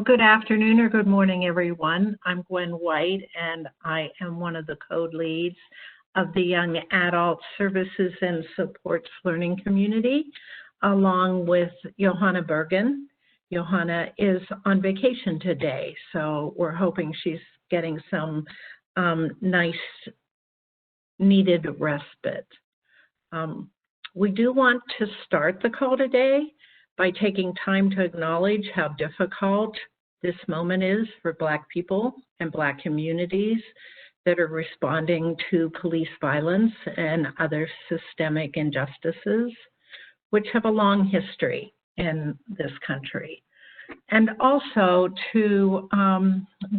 good afternoon or good morning, everyone. I'm Gwen White, and I am one of the code leads of the Young Adult Services and Supports Learning Community, along with Johanna Bergen. Johanna is on vacation today, so we're hoping she's getting some nice needed respite. We do want to start the call today by taking time to acknowledge how difficult this moment is for Black people and Black communities that are responding to police violence and other systemic injustices, which have a long history in this country. And also to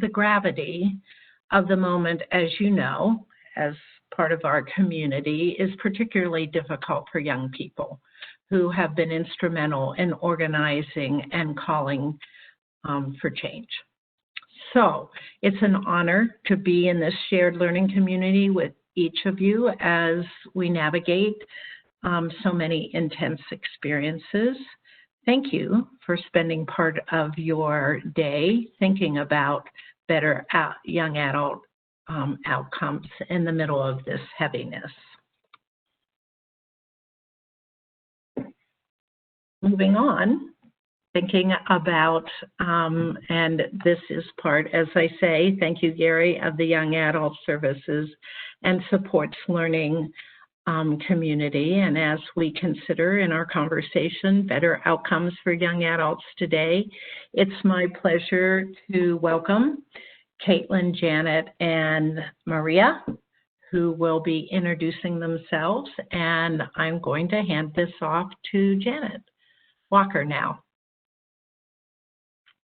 the gravity of the moment, as you know, as part of our community, is particularly difficult for young people who have been instrumental in organizing and calling for change. So it's an honor to be in this shared learning community with each of you as we navigate so many intense experiences. Thank you for spending part of your day thinking about better young adult outcomes in the middle of this heaviness. Moving on, thinking about, and this is part, as I say, thank you, Gary, of the Young Adult Services and Supports Learning community. And as we consider in our conversation better outcomes for young adults today, it's my pleasure to welcome Caitlin, Janet, and Maria, who will be introducing themselves. And I'm going to hand this off to Janet Walker now.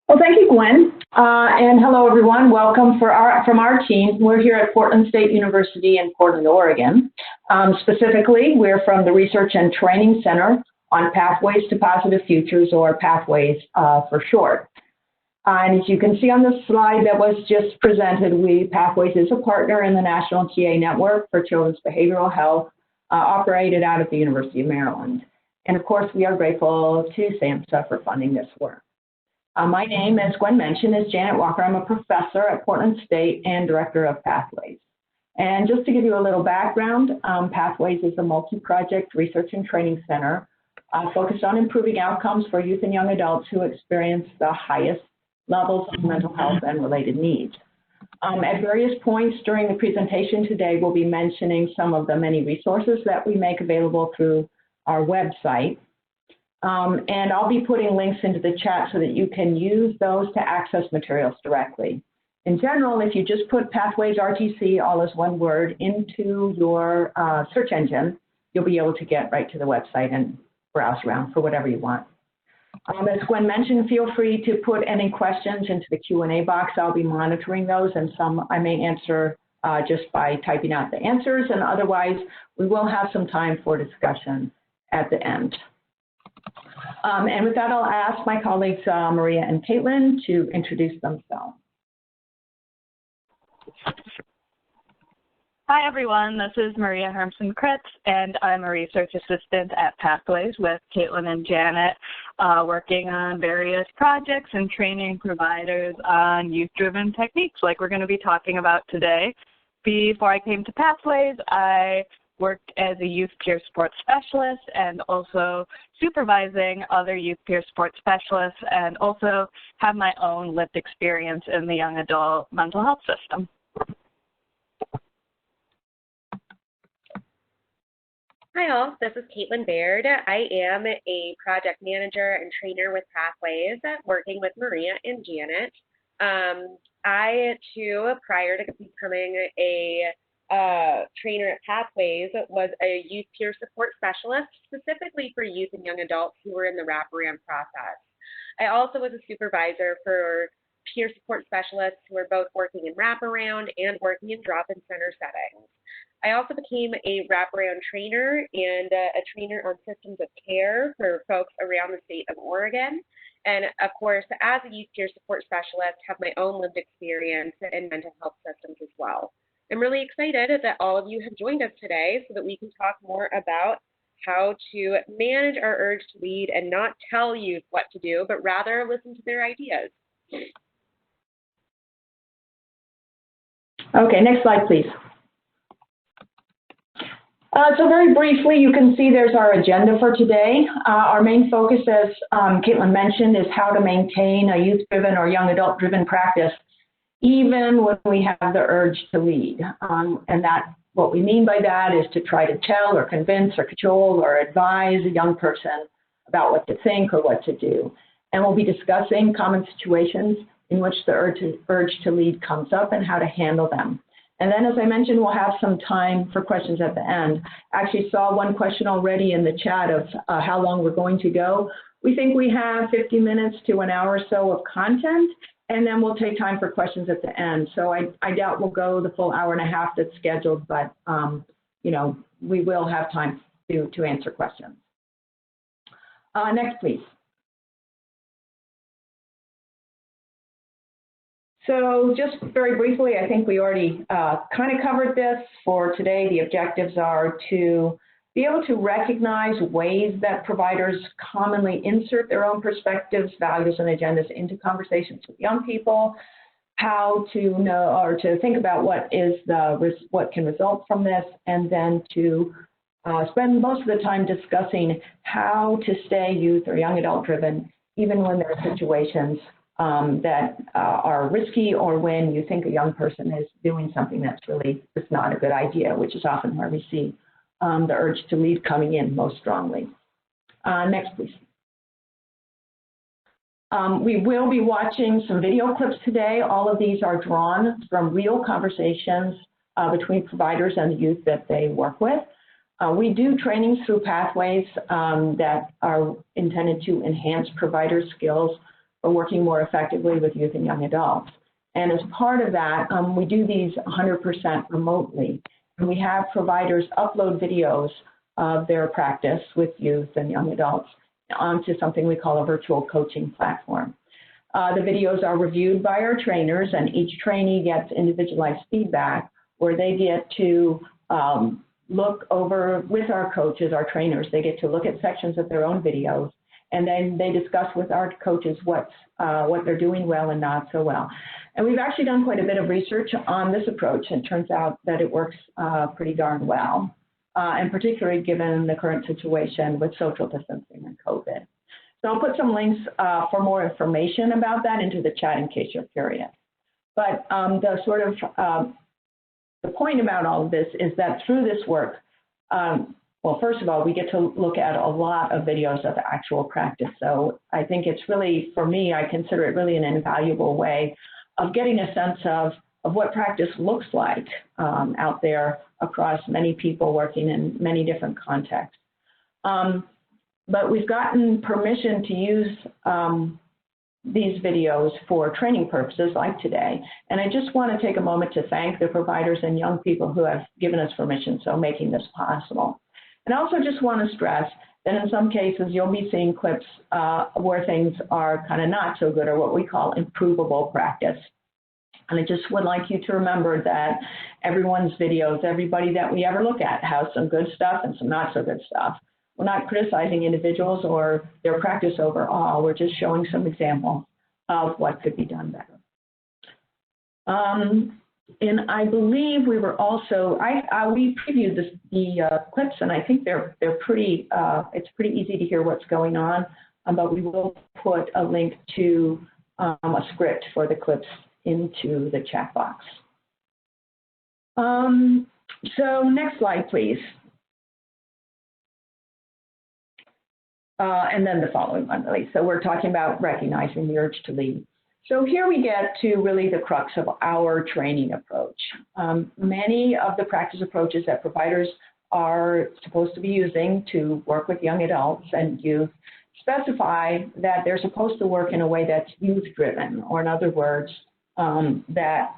Well, thank you, Gwen. And hello, everyone. Welcome from our team. We're here at Portland State University in Portland, Oregon. Specifically, we're from the Research and Training Center on Pathways to Positive Futures, or Pathways for short. And as you can see on the slide that was just presented, Pathways is a partner in the National TA Network for Children's Behavioral Health, operated out of the University of Maryland. And of course, we are grateful to SAMHSA for funding this work. My name, as Gwen mentioned, is Janet Walker. I'm a professor at Portland State and director of Pathways. And just to give you a little background, Pathways is a multi-project research and training center focused on improving outcomes for youth and young adults who experience the highest levels of mental health and related needs. At various points during the presentation today, we'll be mentioning some of the many resources that we make available through our website. And I'll be putting links into the chat so that you can use those to access materials directly. In general, if you just put Pathways RTC, all as one word, into your search engine, you'll be able to get right to the website and browse around for whatever you want. As Gwen mentioned, feel free to put any questions into the Q&A box. I'll be monitoring those, and some I may answer just by typing out the answers, and otherwise we will have some time for discussion at the end. And with that, I'll ask my colleagues, Maria and Caitlin, to introduce themselves. Hi, everyone. This is Maria Hermson-Kritz, and I'm a research assistant at Pathways with Caitlin and Janet, working on various projects and training providers on youth-driven techniques like we're going to be talking about today. Before I came to Pathways, I worked as a youth peer support specialist and also supervising other youth peer support specialists, and also have my own lived experience in the young adult mental health system. Hi all, this is Caitlin Baird. I am a project manager and trainer with Pathways, working with Maria and Janet. I too, prior to becoming a trainer at Pathways, was a youth peer support specialist, specifically for youth and young adults who were in the wraparound process. I also was a supervisor for peer support specialists who are both working in wraparound and working in drop-in center settings. I also became a wraparound trainer and a trainer on systems of care for folks around the state of Oregon. And of course, as a youth peer support specialist, have my own lived experience in mental health systems as well. I'm really excited that all of you have joined us today so that we can talk more about how to manage our urge to lead and not tell youth what to do, but rather listen to their ideas. Okay, next slide, please. So very briefly, you can see there's our agenda for today. Our main focus, as Caitlin mentioned, is how to maintain a youth-driven or young adult-driven practice, even when we have the urge to lead. And that, what we mean by that is to try to tell or convince or cajole or advise a young person about what to think or what to do. And we'll be discussing common situations in which the urge to lead comes up and how to handle them. And then, as I mentioned, we'll have some time for questions at the end. I actually saw one question already in the chat of how long we're going to go. We think we have 50 minutes to an hour or so of content, and then we'll take time for questions at the end. So I doubt we'll go the full hour and a half that's scheduled, but you know, we will have time to answer questions. Next, please. So just very briefly, I think we already kind of covered this. For today, the objectives are to be able to recognize ways that providers commonly insert their own perspectives, values, and agendas into conversations with young people, how to know or to think about what can result from this, and then to spend most of the time discussing how to stay youth or young adult driven, even when there are situations that are risky, or when you think a young person is doing something that's really just not a good idea, which is often where we see the urge to lead coming in most strongly. Next, please. We will be watching some video clips today. All of these are drawn from real conversations between providers and the youth that they work with. We do trainings through Pathways that are intended to enhance provider skills for working more effectively with youth and young adults. And as part of that, we do these 100% remotely. And we have providers upload videos of their practice with youth and young adults onto something we call a virtual coaching platform. The videos are reviewed by our trainers, and each trainee gets individualized feedback where they get to look over with our coaches, our trainers. They get to look at sections of their own videos, and then they discuss with our coaches what they're doing well and not so well. And we've actually done quite a bit of research on this approach, and it turns out that it works pretty darn well, and particularly given the current situation with social distancing and COVID. So I'll put some links for more information about that into the chat in case you're curious. But the point about all of this is that through this work, well, first of all, we get to look at a lot of videos of actual practice. So I think it's really, for me, I consider it really an invaluable way of getting a sense of what practice looks like out there across many people working in many different contexts. But we've gotten permission to use these videos for training purposes like today. And I just want to take a moment to thank the providers and young people who have given us permission, so making this possible. And I also just want to stress that in some cases you'll be seeing clips where things are kind of not so good, or what we call improvable practice. And I just would like you to remember that everyone's videos, everybody that we ever look at, has some good stuff and some not so good stuff. We're not criticizing individuals or their practice overall. We're just showing some examples of what could be done better. And I believe we were also, we previewed the clips, and I think they're pretty, it's pretty easy to hear what's going on, but we will put a link to a script for the clips into the chat box. So next slide, please. And then the following one, really. So we're talking about recognizing the urge to lead. So here we get to really the crux of our training approach. Many of the practice approaches that providers are supposed to be using to work with young adults and youth specify that they're supposed to work in a way that's youth-driven, or in other words, that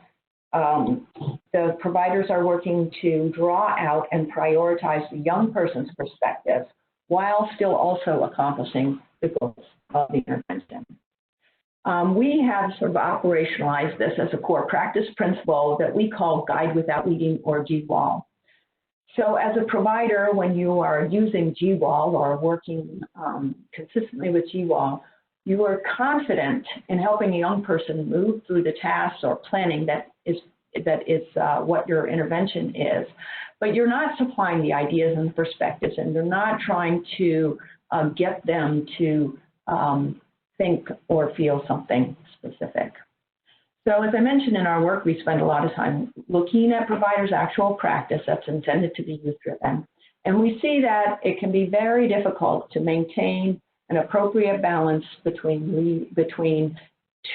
the providers are working to draw out and prioritize the young person's perspective while still also accomplishing the goals of the intervention. We have sort of operationalized this as a core practice principle that we call Guide Without Leading, or GWOL. So as a provider, when you are using GWOL or working consistently with GWOL, You are confident in helping a young person move through the tasks or planning that is what your intervention is, but you're not supplying the ideas and the perspectives, and you're not trying to get them to think or feel something specific. So as I mentioned in our work, we spend a lot of time looking at providers' actual practice that's intended to be youth-driven. And we see that it can be very difficult to maintain an appropriate balance between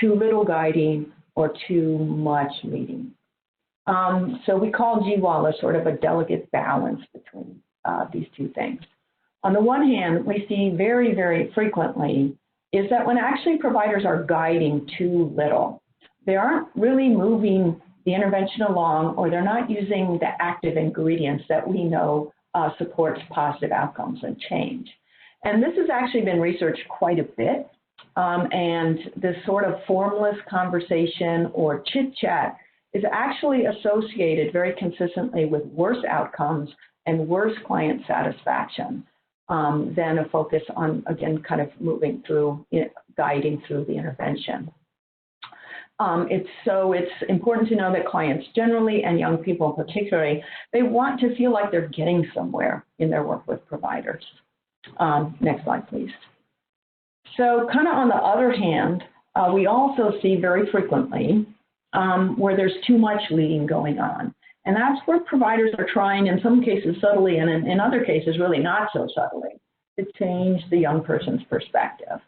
too little guiding or too much leading. So we call GWOL a sort of a delicate balance between these two things. On the one hand, we see very, very frequently is that when actually providers are guiding too little, they aren't really moving the intervention along, or they're not using the active ingredients that we know supports positive outcomes and change. And this has actually been researched quite a bit. And this sort of formless conversation or chit-chat is actually associated very consistently with worse outcomes and worse client satisfaction than a focus on, again, kind of moving through, guiding through the intervention. It's important to know that clients generally, and young people particularly, they want to feel like they're getting somewhere in their work with providers. Next slide, please. So kind of on the other hand, we also see very frequently where there's too much leading going on. And that's where providers are trying, in some cases subtly, and in other cases really not so subtly, to change the young person's perspective.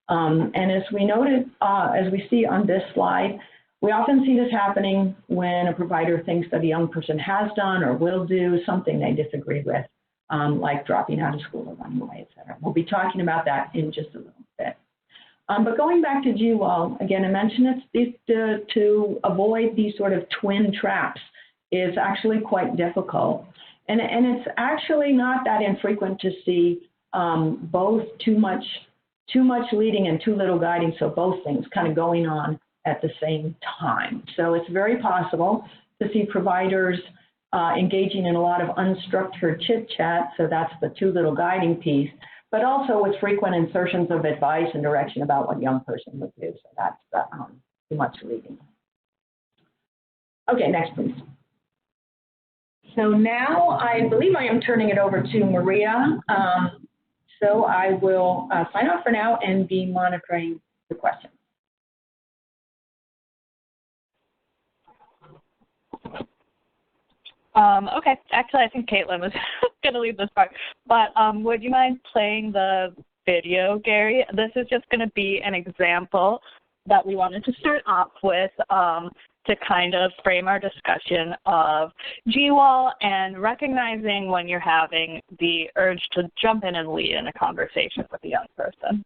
And as we noted, as we see on this slide, we often see this happening when a provider thinks that a young person has done or will do something they disagree with, like dropping out of school or running away, et cetera. We'll be talking about that in just a little bit. But going back to GWOL, again, I mentioned to avoid these sort of twin traps is actually quite difficult. And it's actually not that infrequent to see both too much leading and too little guiding, so both things kind of going on at the same time. So it's very possible to see providers engaging in a lot of unstructured chit-chat, so that's the too little guiding piece, but also with frequent insertions of advice and direction about what a young person would do, so that's too much leading. Okay, next please. So now I believe I am turning it over to Maria. So I will sign off for now and be monitoring the questions. Okay, actually I think Caitlin was going to lead this part, but would you mind playing the video, Gary? This is just going to be an example that we wanted to start off with to kind of frame our discussion of GWOL and recognizing when you're having the urge to jump in and lead in a conversation with a young person.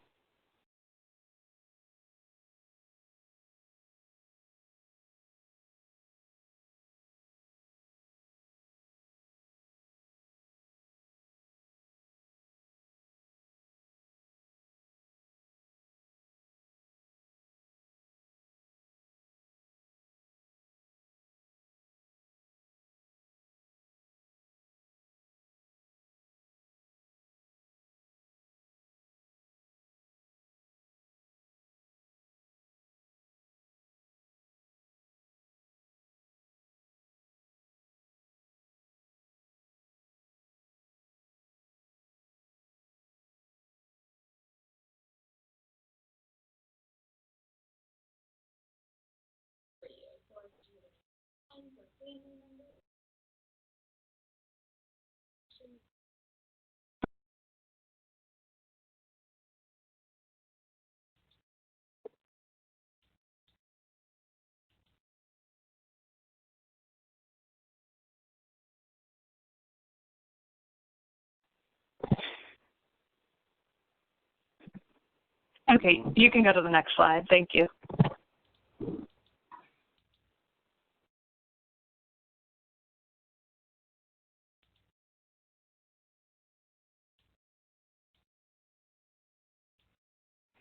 Okay, you can go to the next slide. Thank you.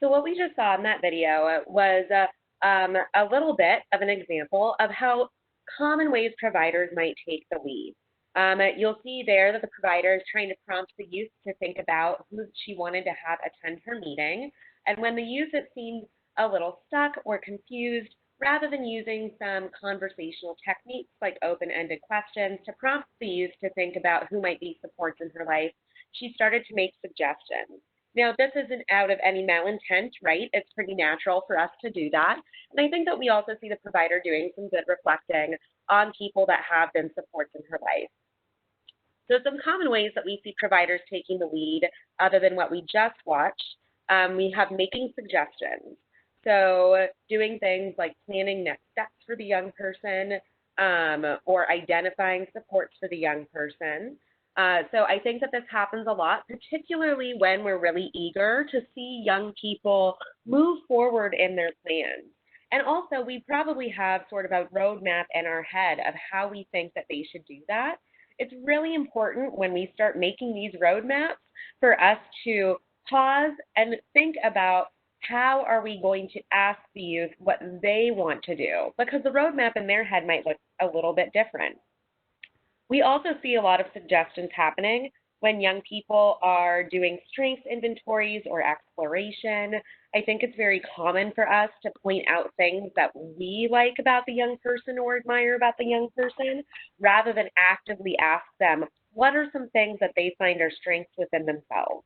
So what we just saw in that video was a little bit of an example of how common ways providers might take the lead. You'll see there that the provider is trying to prompt the youth to think about who she wanted to have attend her meeting, And when the youth seems a little stuck or confused, rather than using some conversational techniques like open-ended questions to prompt the youth to think about who might be supports in her life, she started to make suggestions. Now, this isn't out of any malintent, right? It's pretty natural for us to do that. And I think that we also see the provider doing some good reflecting on people that have been supports in her life. So some common ways that we see providers taking the lead, other than what we just watched, we have making suggestions. So doing things like planning next steps for the young person or identifying supports for the young person. So I think that this happens a lot, particularly when we're really eager to see young people move forward in their plans. And also, we probably have sort of a roadmap in our head of how we think that they should do that. It's really important when we start making these roadmaps for us to pause and think about how are we going to ask the youth what they want to do, because the roadmap in their head might look a little bit different. We also see a lot of suggestions happening when young people are doing strengths inventories or exploration. I think it's very common for us to point out things that we like about the young person or admire about the young person, rather than actively ask them, what are some things that they find are strengths within themselves?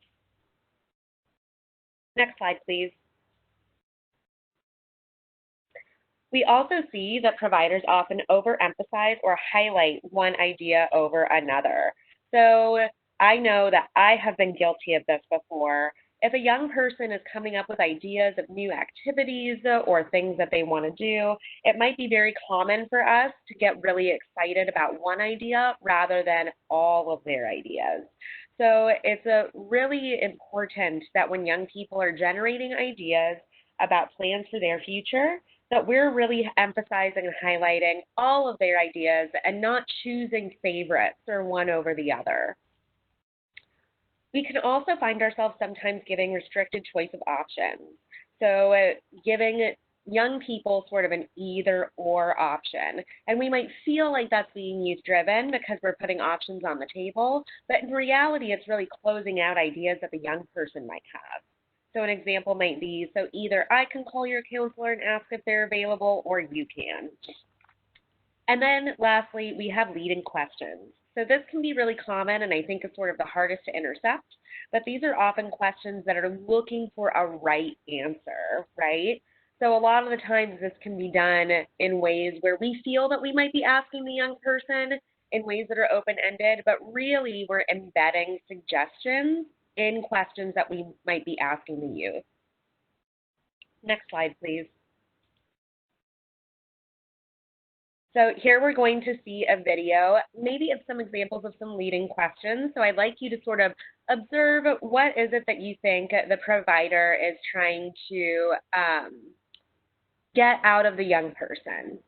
Next slide, please. We also see that providers often overemphasize or highlight one idea over another. So I know that I have been guilty of this before. If a young person is coming up with ideas of new activities or things that they want to do, it might be very common for us to get really excited about one idea rather than all of their ideas. So it's really important that when young people are generating ideas about plans for their future, that we're really emphasizing and highlighting all of their ideas and not choosing favorites or one over the other. We can also find ourselves sometimes giving restricted choice of options. So giving young people sort of an either or option. And we might feel like that's being youth driven because we're putting options on the table, but in reality, it's really closing out ideas that the young person might have. So an example might be, so either I can call your counselor and ask if they're available, or you can. And then lastly, we have leading questions. So this can be really common, and I think it's sort of the hardest to intercept, but these are often questions that are looking for a right answer, right? So a lot of the times this can be done in ways where we feel that we might be asking the young person in ways that are open-ended, but really we're embedding suggestions in questions that we might be asking the youth. Next slide, please. So here we're going to see a video, maybe of some examples of some leading questions. So I'd like you to sort of observe what is it that you think the provider is trying to get out of the young person.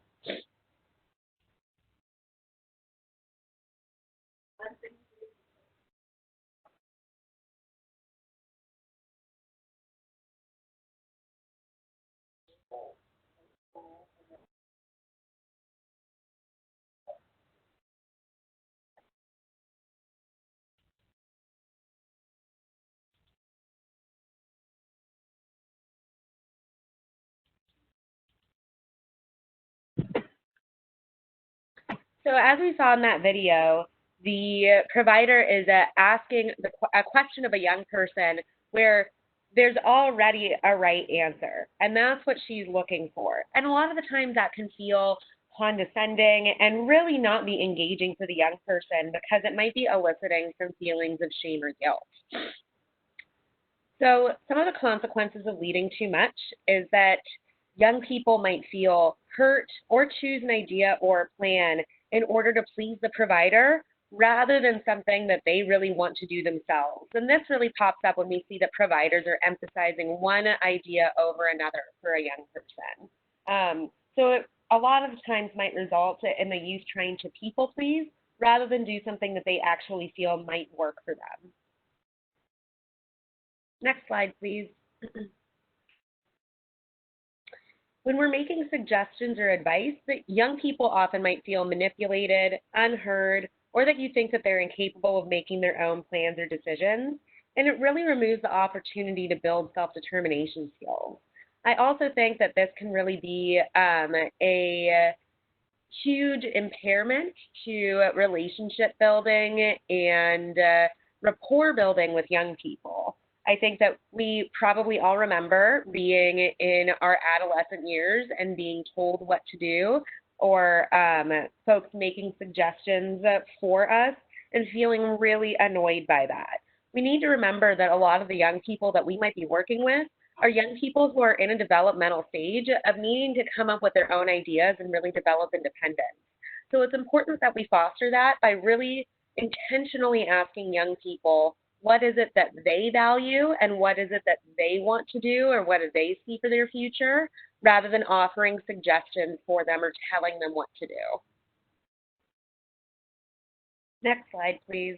So as we saw in that video, the provider is asking a question of a young person where there's already a right answer, and that's what she's looking for. And a lot of the times that can feel condescending and really not be engaging for the young person because it might be eliciting some feelings of shame or guilt. So some of the consequences of leading too much is that young people might feel hurt or choose an idea or a plan in order to please the provider rather than something that they really want to do themselves. And this really pops up when we see that providers are emphasizing one idea over another for a young person. So a lot of times might result in the youth trying to people please rather than do something that they actually feel might work for them. Next slide, please. When we're making suggestions or advice, that young people often might feel manipulated, unheard, or that you think that they're incapable of making their own plans or decisions. and it really removes the opportunity to build self-determination skills. I also think that this can really be a huge impairment to relationship building and rapport building with young people. I think that we probably all remember being in our adolescent years and being told what to do, or folks making suggestions for us and feeling really annoyed by that. We need to remember that a lot of the young people that we might be working with are young people who are in a developmental stage of needing to come up with their own ideas and really develop independence. So it's important that we foster that by really intentionally asking young people, what is it that they value and what is it that they want to do or what do they see for their future, rather than offering suggestions for them or telling them what to do. Next slide, please.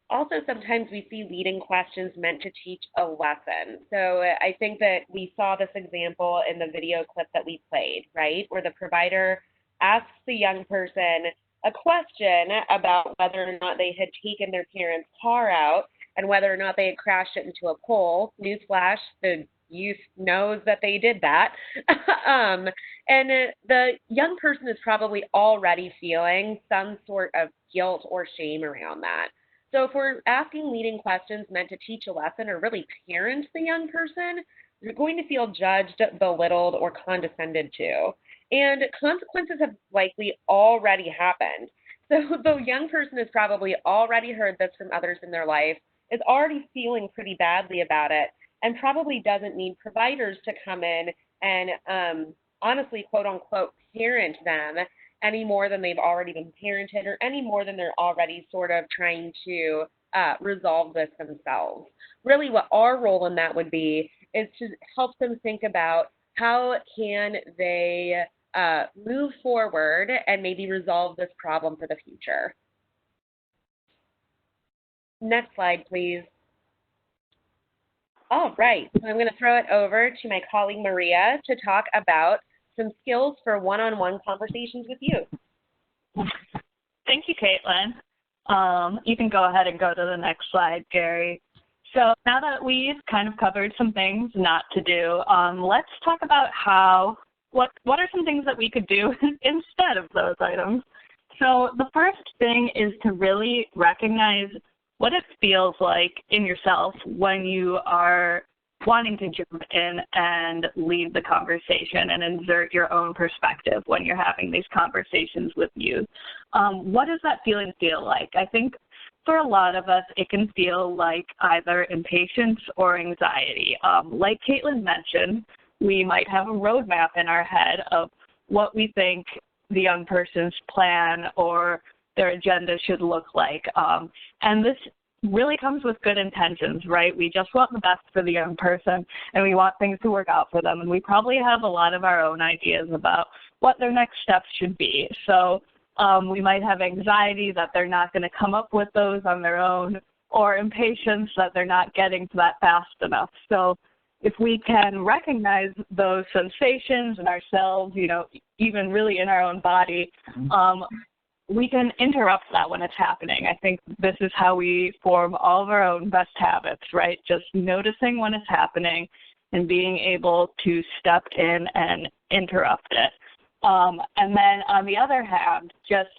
Also, sometimes we see leading questions meant to teach a lesson. So I think that we saw this example in the video clip that we played, right, where the provider asks the young person a question about whether or not they had taken their parents' car out and whether or not they had crashed it into a pole. Newsflash, the youth knows that they did that. And the young person is probably already feeling some sort of guilt or shame around that. So if we're asking leading questions meant to teach a lesson or really parent the young person, you're going to feel judged, belittled, or condescended to. And consequences have likely already happened. So the young person has probably already heard this from others in their life, is already feeling pretty badly about it, and probably doesn't need providers to come in and honestly, quote unquote, parent them any more than they've already been parented or any more than they're already sort of trying to resolve this themselves. Really what our role in that would be is to help them think about how can they move forward and maybe resolve this problem for the future. Next slide, please. All right, so I'm going to throw it over to my colleague Maria to talk about some skills for one-on-one conversations with you. Thank you, Caitlin. You can go ahead and go to the next slide, Gary. So now that we've kind of covered some things not to do, let's talk about what are some things that we could do instead of those items. So the first thing is to really recognize what it feels like in yourself when you are wanting to jump in and lead the conversation and insert your own perspective when you're having these conversations with youth. What does that feeling feel like? I think for a lot of us, it can feel like either impatience or anxiety. Like Caitlin mentioned, we might have a roadmap in our head of what we think the young person's plan or their agenda should look like. And this really comes with good intentions, right? We just want the best for the young person and we want things to work out for them. And we probably have a lot of our own ideas about what their next steps should be. So we might have anxiety that they're not going to come up with those on their own, or impatience that they're not getting to that fast enough. So if we can recognize those sensations in ourselves, you know, even really in our own body, we can interrupt that when it's happening. I think this is how we form all of our own best habits, right? Just noticing when it's happening and being able to step in and interrupt it. And then on the other hand, just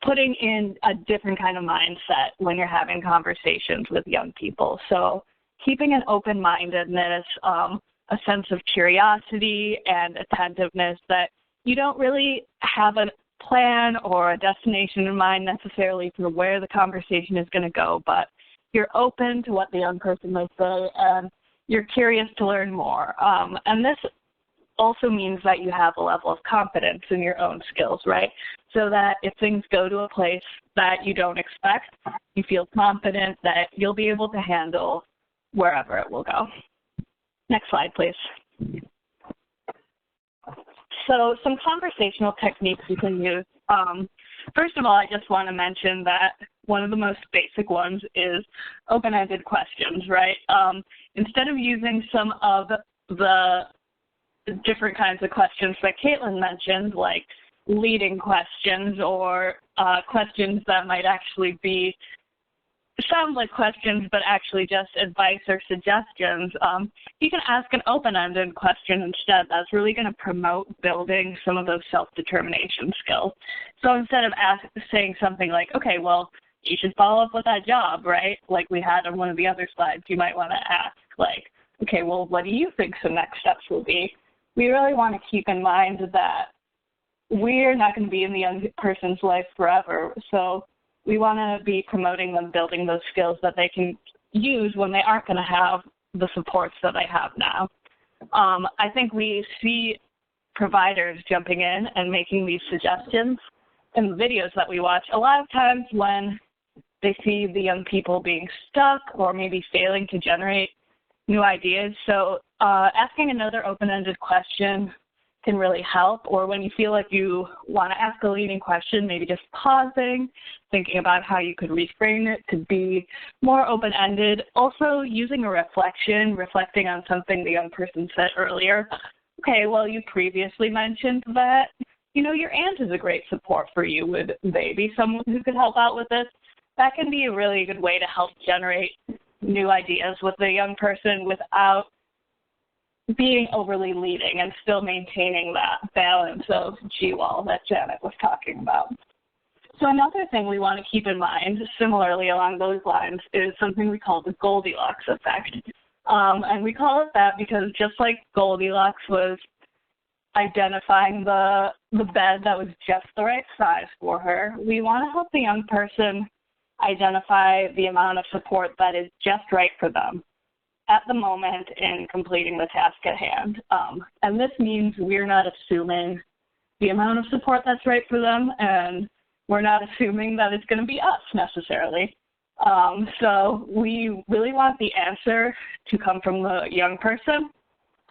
putting in a different kind of mindset when you're having conversations with young people. So keeping an open-mindedness, a sense of curiosity and attentiveness, that you don't really have a plan or a destination in mind necessarily for where the conversation is going to go, but you're open to what the young person may say and you're curious to learn more. And this also means that you have a level of confidence in your own skills, right? So that if things go to a place that you don't expect, you feel confident that you'll be able to handle wherever it will go. Next slide, please. So some conversational techniques you can use. First of all, I just want to mention that one of the most basic ones is open-ended questions, right? Instead of using some of the different kinds of questions that Caitlin mentioned, like leading questions or questions that might actually sound like questions, but actually just advice or suggestions, you can ask an open-ended question instead. That's really going to promote building some of those self-determination skills. So instead of saying something like, okay, well, you should follow up with that job, right? Like we had on one of the other slides, you might want to ask, like, okay, well, what do you think some next steps will be? We really want to keep in mind that we're not going to be in the young person's life forever. So we want to be promoting them, building those skills that they can use when they aren't going to have the supports that they have now. I think we see providers jumping in and making these suggestions in the videos that we watch. A lot of times when they see the young people being stuck or maybe failing to generate new ideas. So asking another open-ended question can really help, or when you feel like you want to ask a leading question, maybe just pausing, thinking about how you could reframe it to be more open-ended. Also using a reflecting on something the young person said earlier. Okay, well, you previously mentioned that, you know, your aunt is a great support for you. Would they be someone who could help out with this? That can be a really good way to help generate new ideas with the young person without being overly leading and still maintaining that balance of GWOL that Janet was talking about. So another thing we want to keep in mind, similarly along those lines, is something we call the Goldilocks effect. And we call it that because just like Goldilocks was identifying the bed that was just the right size for her, we want to help the young person identify the amount of support that is just right for them at the moment in completing the task at hand. And this means we're not assuming the amount of support that's right for them, and we're not assuming that it's going to be us necessarily. So we really want the answer to come from the young person.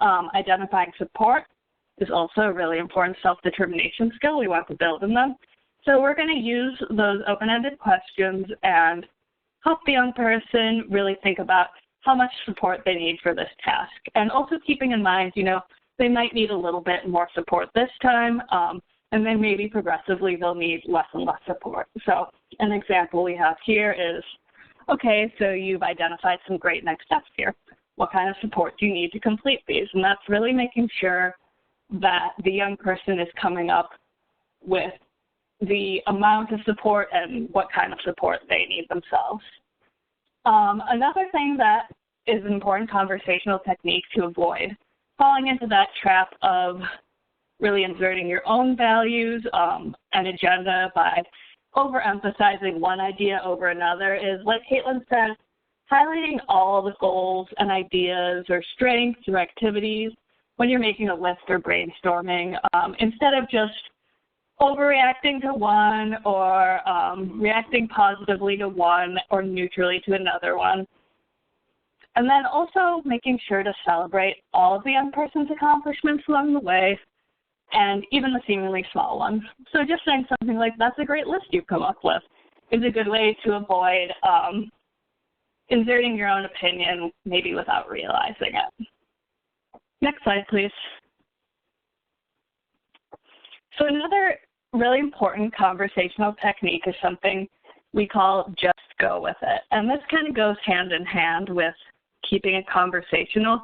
Identifying support is also a really important self-determination skill we want to build in them. So we're going to use those open-ended questions and help the young person really think about how much support they need for this task. And also keeping in mind, you know, they might need a little bit more support this time, and then maybe progressively they'll need less and less support. So an example we have here is, okay, so you've identified some great next steps here. What kind of support do you need to complete these? And that's really making sure that the young person is coming up with the amount of support and what kind of support they need themselves. Another thing that is an important conversational technique to avoid falling into that trap of really inserting your own values and agenda by overemphasizing one idea over another is, like Caitlin said, highlighting all the goals and ideas or strengths or activities when you're making a list or brainstorming, instead of just overreacting to one or reacting positively to one or neutrally to another one. And then also making sure to celebrate all of the young person's accomplishments along the way, and even the seemingly small ones. So just saying something like, that's a great list you've come up with, is a good way to avoid inserting your own opinion, maybe without realizing it. Next slide, please. So another really important conversational technique is something we call just go with it. And this kind of goes hand in hand with keeping it conversational,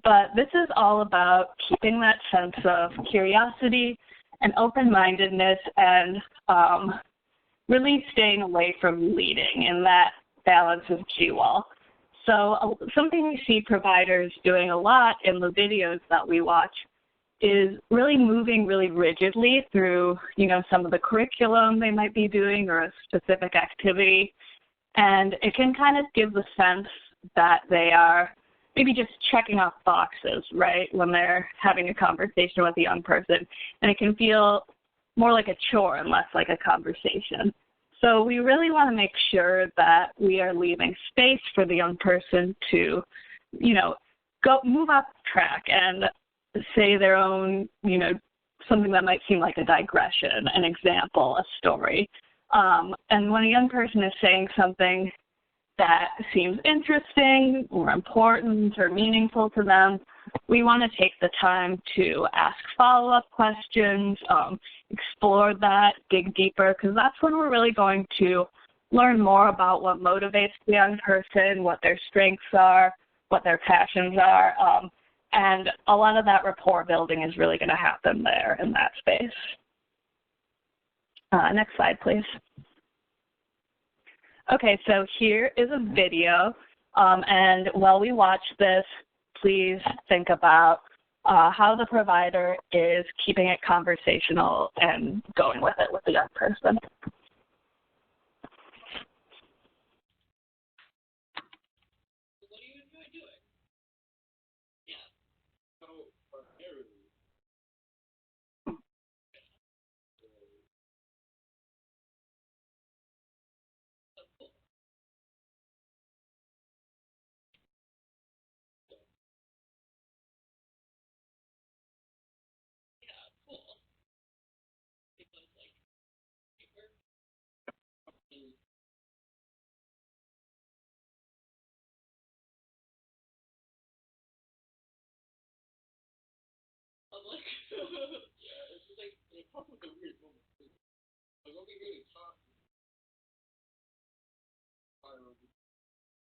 but this is all about keeping that sense of curiosity and open-mindedness and really staying away from leading in that balance of GWOL. So something we see providers doing a lot in the videos that we watch is really moving really rigidly through, you know, some of the curriculum they might be doing or a specific activity. And it can kind of give the sense that they are maybe just checking off boxes, right, when they're having a conversation with a young person. And it can feel more like a chore and less like a conversation. So we really want to make sure that we are leaving space for the young person to, you know, move off track and say their own, you know, something that might seem like a digression, an example, a story. And when a young person is saying something that seems interesting or important or meaningful to them, we want to take the time to ask follow-up questions, explore that, dig deeper, because that's when we're really going to learn more about what motivates the young person, what their strengths are, what their passions are, and a lot of that rapport building is really going to happen there in that space. Next slide, please. Okay, so here is a video, and while we watch this, please think about how the provider is keeping it conversational and going with it with the young person.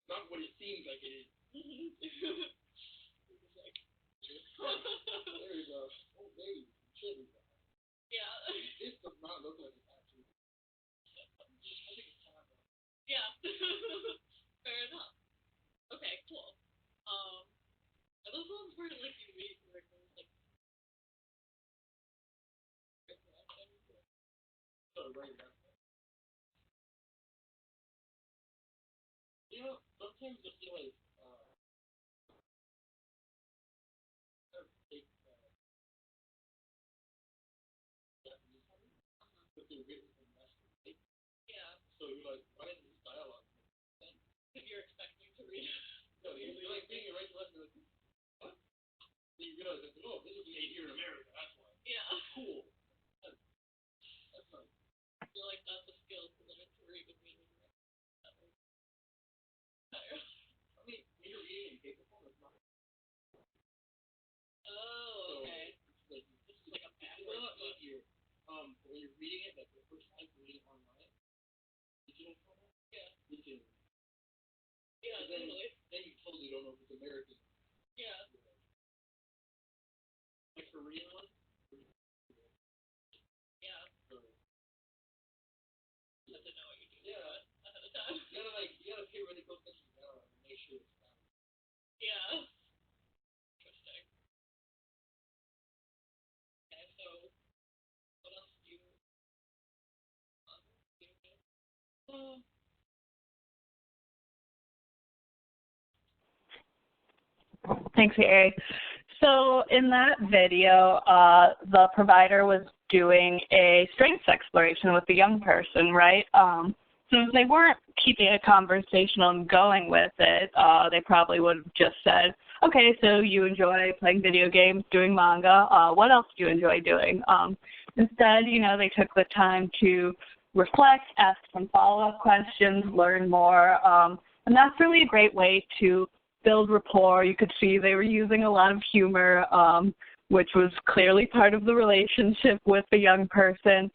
Not what it seems like it is. There you go. Oh, baby, chili. Yeah. This does not look like it's actually. I think it's time. Yeah. Fair enough. Okay, cool. Are those ones where like you read where it goes like. You know, sometimes I feel like but they're written from master. Yeah. So you're like, why is this dialogue? Because you're expecting to read. No, you're like reading it right to left. You're like, what? Then you realize that, oh, this is made here in America. That's why. Yeah. Cool. That's nice. I feel like that's a skill to learn to read with me. I mean, when you're reading in paper form, it's not. Oh, okay. So, this is like a backwards easier. When you're reading it, like the first time you're reading online, digital format, yeah, you can. Yeah, totally. Then you totally don't know if it's American. Yeah. Like Korean one. Yeah. So, you have to know what you're doing. Yeah. Ahead of time. You gotta pay really close attention now and make sure it's found. Yeah. Interesting. Okay, so what else do you? Thanks, Gary. So in that video, the provider was doing a strengths exploration with the young person, right? So if they weren't keeping it conversational and going with it, they probably would have just said, okay, so you enjoy playing video games, doing manga. What else do you enjoy doing? Instead, you know, they took the time to reflect, ask some follow-up questions, learn more. And that's really a great way to build rapport. You could see they were using a lot of humor, which was clearly part of the relationship with the young person.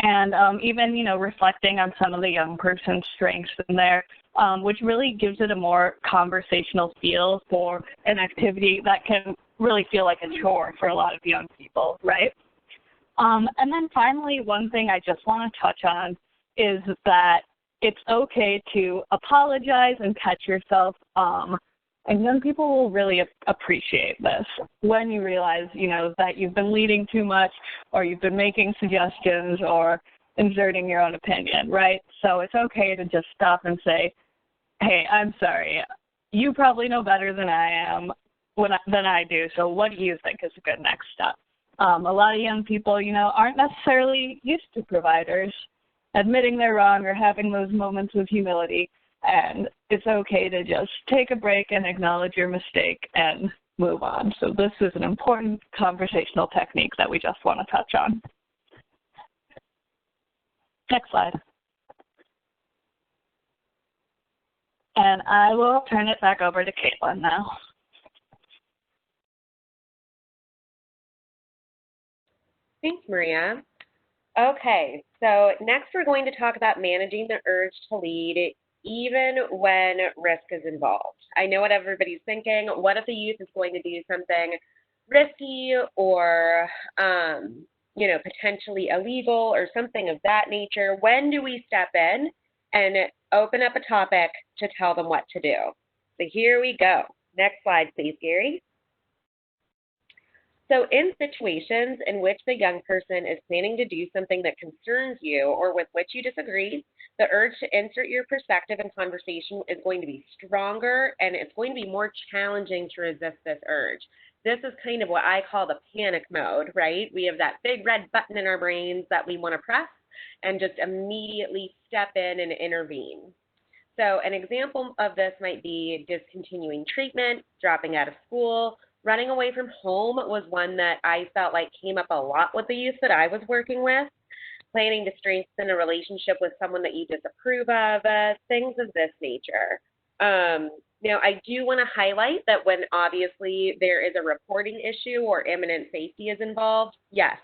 And even, you know, reflecting on some of the young person's strengths in there, which really gives it a more conversational feel for an activity that can really feel like a chore for a lot of young people, right? And then finally, one thing I just want to touch on is that it's okay to apologize and catch yourself. And young people will really appreciate this when you realize, you know, that you've been leading too much or you've been making suggestions or inserting your own opinion, right? So it's okay to just stop and say, hey, I'm sorry. You probably know better than I am, than I do, so what do you think is a good next step? A lot of young people, you know, aren't necessarily used to providers admitting they're wrong or having those moments of humility. And it's okay to just take a break and acknowledge your mistake and move on. So this is an important conversational technique that we just want to touch on. Next slide. And I will turn it back over to Caitlin now. Thanks, Maria. Okay, so next we're going to talk about managing the urge to lead even when risk is involved. I know what everybody's thinking. What if the youth is going to do something risky or potentially illegal or something of that nature? When do we step in and open up a topic to tell them what to do? So here we go. Next slide, please, Gary. So in situations in which the young person is planning to do something that concerns you or with which you disagree, the urge to insert your perspective in conversation is going to be stronger, and it's going to be more challenging to resist this urge. This is kind of what I call the panic mode, right? We have that big red button in our brains that we want to press and just immediately step in and intervene. So an example of this might be discontinuing treatment, dropping out of school. Running away from home was one that I felt like came up a lot with the youth that I was working with. Planning to strengthen a relationship with someone that you disapprove of, things of this nature. Now, I do want to highlight that when obviously there is a reporting issue or imminent safety is involved, yes,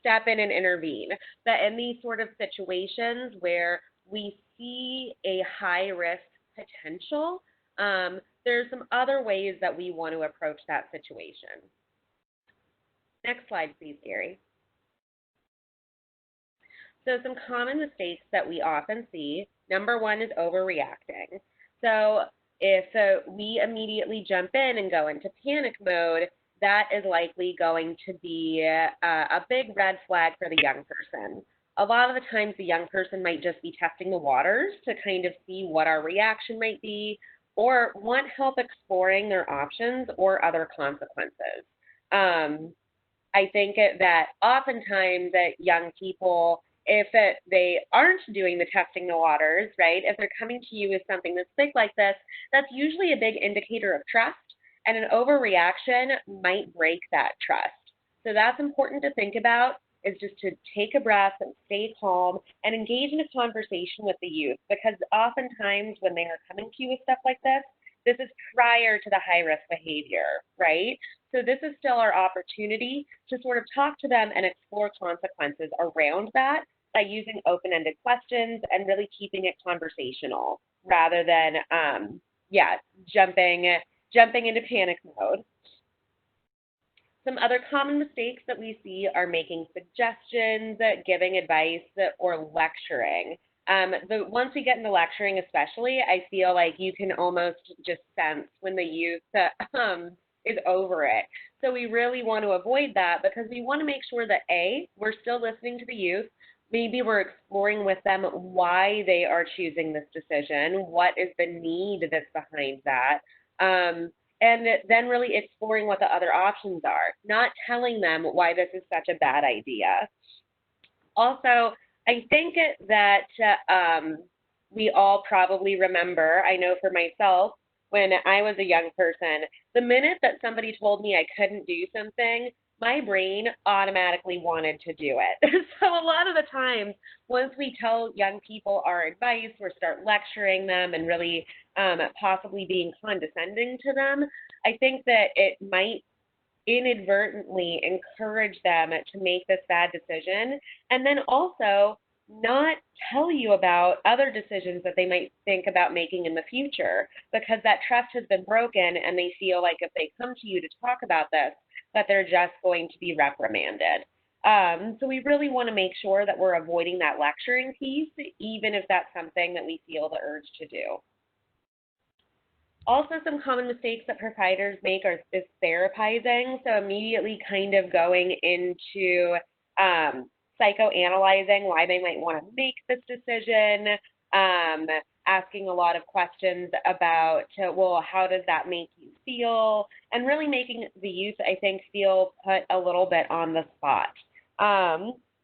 step in and intervene. But in these sort of situations where we see a high risk potential, there's some other ways that we want to approach that situation. Next slide, please, Gary. So some common mistakes that we often see, number one is overreacting. So if we immediately jump in and go into panic mode, that is likely going to be a big red flag for the young person. A lot of the times the young person might just be testing the waters to kind of see what our reaction might be, or want help exploring their options or other consequences. I think that oftentimes that young people, if they aren't doing the testing the waters, right, if they're coming to you with something that's big like this, that's usually a big indicator of trust, and an overreaction might break that trust. So that's important to think about, is just to take a breath and stay calm and engage in a conversation with the youth, because oftentimes when they are coming to you with stuff like this is prior to the high-risk behavior, right? So this is still our opportunity to sort of talk to them and explore consequences around that by using open-ended questions and really keeping it conversational rather than, jumping into panic mode. Some other common mistakes that we see are making suggestions, giving advice, or lecturing. Once we get into lecturing especially, I feel like you can almost just sense when the youth is over it. So we really want to avoid that, because we want to make sure that A, we're still listening to the youth. Maybe we're exploring with them why they are choosing this decision, what is the need that's behind that. And then really exploring what the other options are, not telling them why this is such a bad idea. Also, I think that we all probably remember, I know for myself, when I was a young person, the minute that somebody told me I couldn't do something, my brain automatically wanted to do it. So a lot of the times, once we tell young people our advice or start lecturing them and really possibly being condescending to them, I think that it might inadvertently encourage them to make this bad decision, and then also not tell you about other decisions that they might think about making in the future, because that trust has been broken and they feel like if they come to you to talk about this, that they're just going to be reprimanded. So we really want to make sure that we're avoiding that lecturing piece, even if that's something that we feel the urge to do. Also, some common mistakes that providers make is therapizing, so immediately kind of going into psychoanalyzing why they might want to make this decision, asking a lot of questions about, well, how does that make you feel, and really making the youth, I think, feel put a little bit on the spot.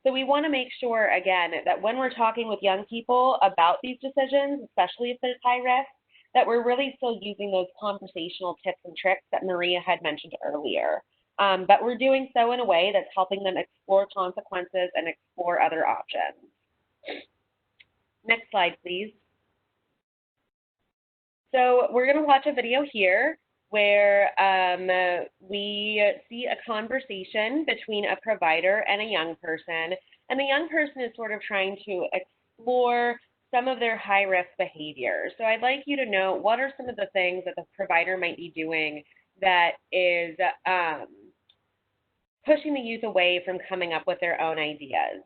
So we want to make sure, again, that when we're talking with young people about these decisions, especially if there's high risk, that we're really still using those conversational tips and tricks that Maria had mentioned earlier. But we're doing so in a way that's helping them explore consequences and explore other options. Next slide, please. So we're going to watch a video here where we see a conversation between a provider and a young person, and the young person is sort of trying to explore some of their high-risk behaviors. So I'd like you to know, what are some of the things that the provider might be doing that is pushing the youth away from coming up with their own ideas?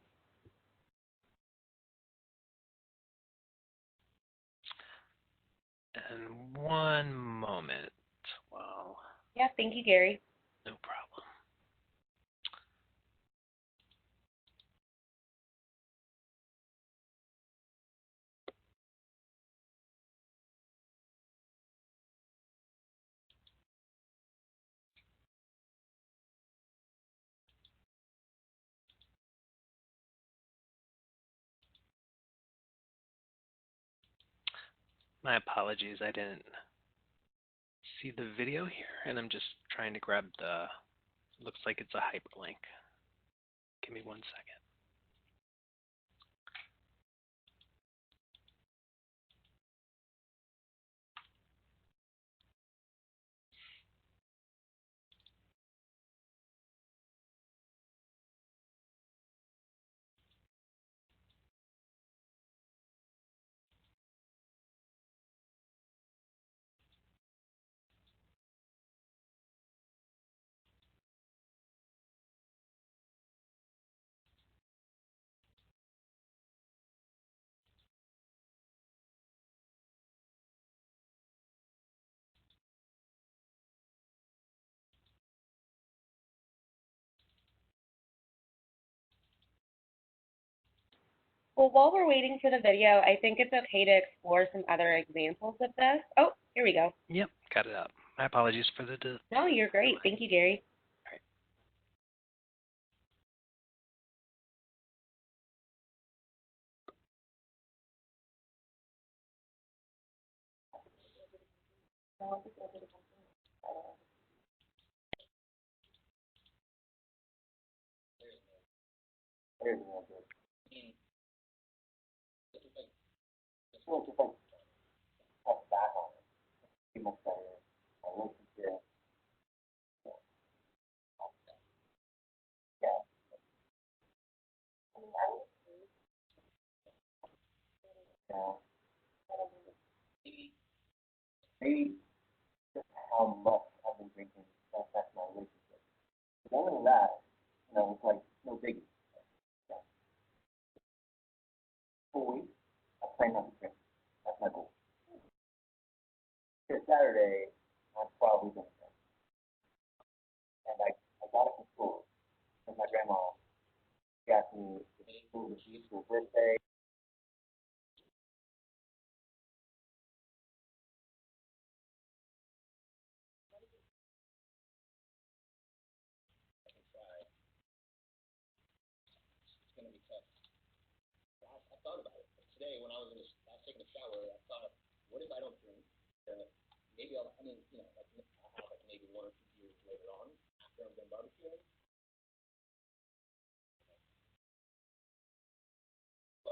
And one moment. Wow. Yeah, thank you, Gary. No problem. My apologies, I didn't see the video here, and I'm just trying to grab the, looks like it's a hyperlink. Give me 1 second. Well, while we're waiting for the video, I think it's okay to explore some other examples of this. Oh, here we go. Yep, got it up. My apologies for the delay. No, you're great. Thank you, Gary. Maybe just how much I've been drinking affects my relationship. But other than that, it's like no biggie. Yeah. Full week, I plan not to drink. That's my goal. This Saturday, I'm probably gonna drink. And I got it from school. Because my grandma, she asked me to school the sheet for her birthday. It's gonna be tough. I thought about it. Today, when I was taking a shower, I thought, what if I don't drink? Maybe I'll have like maybe 1 or 2 beers later on after I'm done barbecuing. So,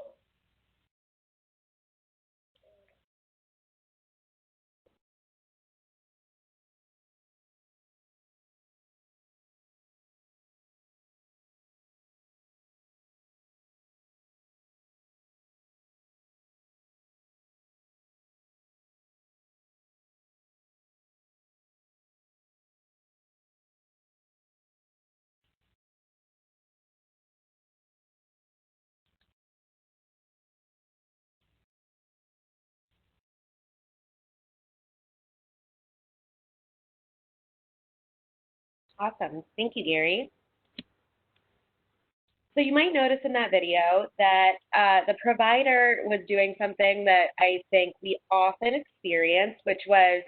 Awesome. Thank you, Gary. So you might notice in that video that the provider was doing something that I think we often experience, which was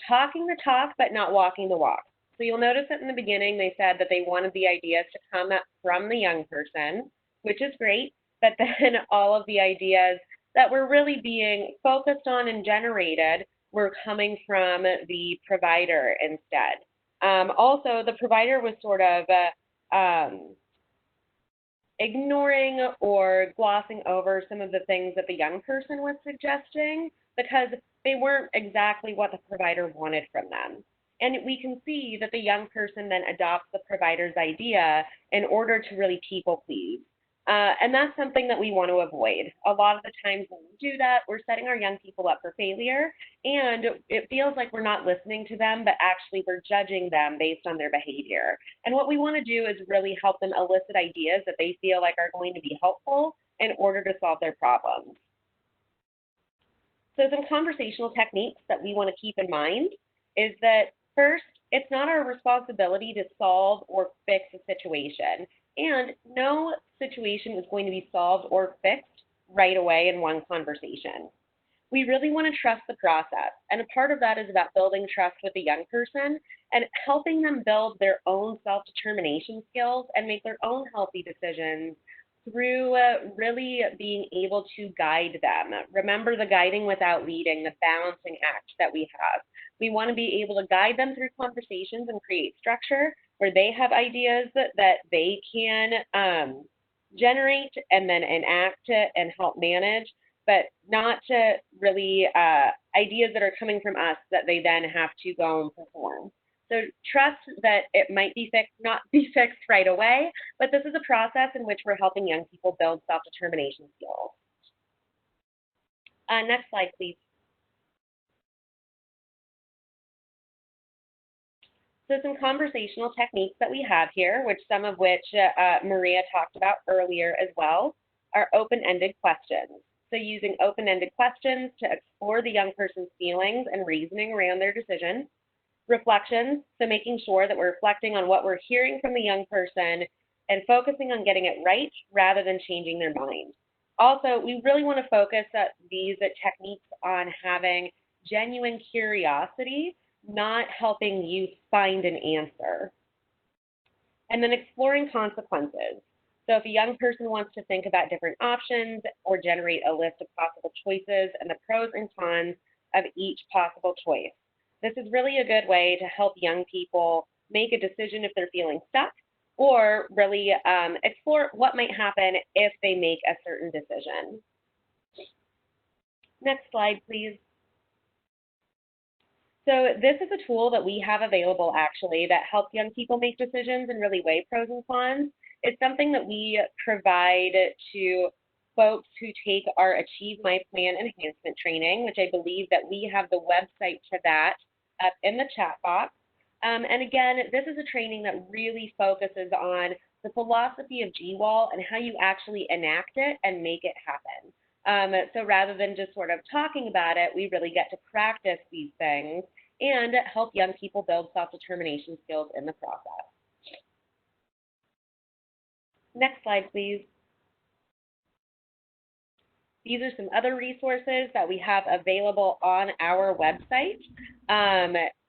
talking the talk but not walking the walk. So you'll notice that in the beginning they said that they wanted the ideas to come up from the young person, which is great, but then all of the ideas that were really being focused on and generated were coming from the provider instead. Also, the provider was sort of ignoring or glossing over some of the things that the young person was suggesting because they weren't exactly what the provider wanted from them. And we can see that the young person then adopts the provider's idea in order to really people please. And that's something that we want to avoid. A lot of the times when we do that, we're setting our young people up for failure, and it feels like we're not listening to them, but actually we're judging them based on their behavior. And what we want to do is really help them elicit ideas that they feel like are going to be helpful in order to solve their problems. So some conversational techniques that we want to keep in mind is that first, it's not our responsibility to solve or fix a situation. And no situation is going to be solved or fixed right away in one conversation. We really want to trust the process. And a part of that is about building trust with the young person and helping them build their own self-determination skills and make their own healthy decisions through really being able to guide them. Remember the guiding without leading, the balancing act that we have. We want to be able to guide them through conversations and create structure where they have ideas that they can generate and then enact and help manage, but not to really ideas that are coming from us that they then have to go and perform. So trust that it might be fixed, not be fixed right away, but this is a process in which we're helping young people build self-determination skills. Next slide, please. So some conversational techniques that we have here, which some of which Maria talked about earlier as well, are open-ended questions. So using open-ended questions to explore the young person's feelings and reasoning around their decision. Reflections, so making sure that we're reflecting on what we're hearing from the young person and focusing on getting it right rather than changing their mind. Also, we really want to focus these techniques on having genuine curiosity, not helping you find an answer. And then exploring consequences. So if a young person wants to think about different options or generate a list of possible choices and the pros and cons of each possible choice. This is really a good way to help young people make a decision if they're feeling stuck, or really explore what might happen if they make a certain decision. Next slide, please. So this is a tool that we have available actually that helps young people make decisions and really weigh pros and cons. It's something that we provide to folks who take our Achieve My Plan enhancement training, which I believe that we have the website to that up in the chat box. And again, this is a training that really focuses on the philosophy of GWOL and how you actually enact it and make it happen. So rather than just sort of talking about it, we really get to practice these things and help young people build self-determination skills in the process. Next slide, please. These are some other resources that we have available on our website.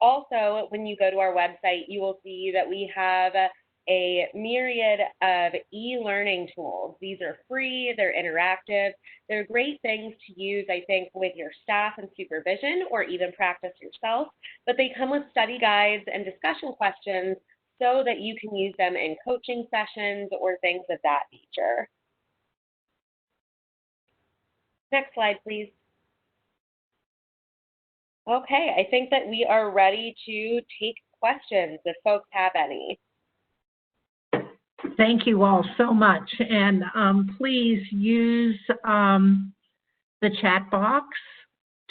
Also, when you go to our website, you will see that we have a myriad of e-learning tools. These are free, they're interactive, they're great things to use, I think, with your staff and supervision or even practice yourself, but they come with study guides and discussion questions so that you can use them in coaching sessions or things of that nature. Next slide, please. Okay, I think that we are ready to take questions if folks have any. Thank you all so much. And please use the chat box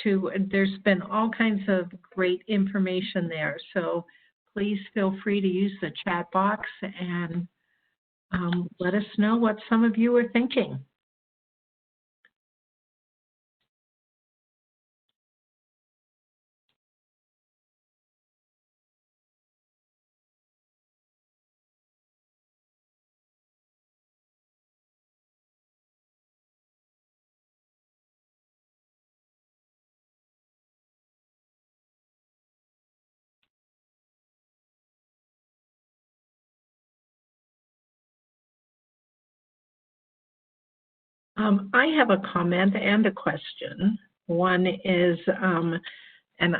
there's been all kinds of great information there. So please feel free to use the chat box and let us know what some of you are thinking. I have a comment and a question. One is, and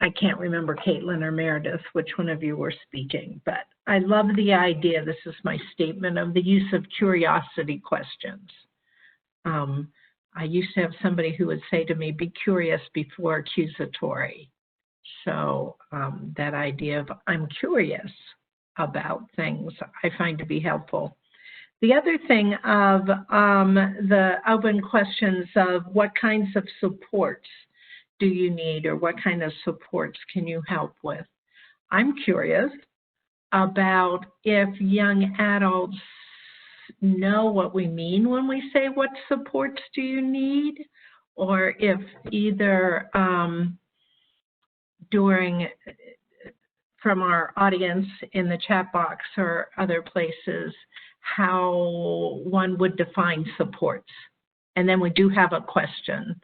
I can't remember Caitlin or Meredith, which one of you were speaking, but I love the idea, this is my statement, of the use of curiosity questions. I used to have somebody who would say to me, be curious before accusatory. So that idea of I'm curious about things I find to be helpful. The other thing of the open questions of what kinds of supports do you need, or what kind of supports can you help with? I'm curious about if young adults know what we mean when we say what supports do you need, or if either from our audience in the chat box or other places, how one would define supports. And then we do have a question